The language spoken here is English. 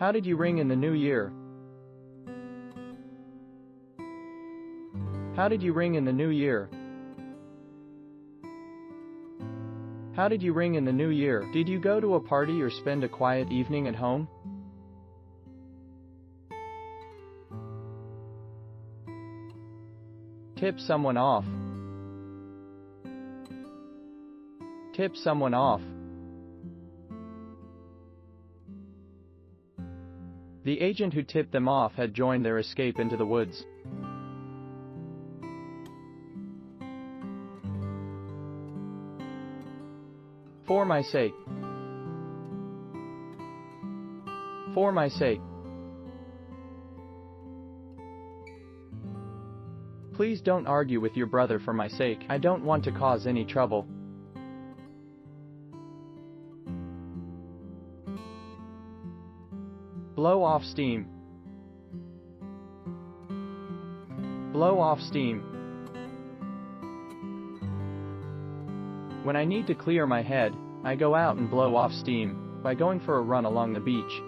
How did you ring in the new year? How did you ring in the new year? How did you ring in the new year? Did you go to a party or spend a quiet evening at home? Tip someone off. Tip someone off. The agent who tipped them off had joined their escape into the woods. For my sake. For my sake. Please don't argue with your brother for my sake. I don't want to cause any trouble. Blow off steam. Blow off steam. When I need to clear my head, I go out and blow off steam by going for a run along the beach.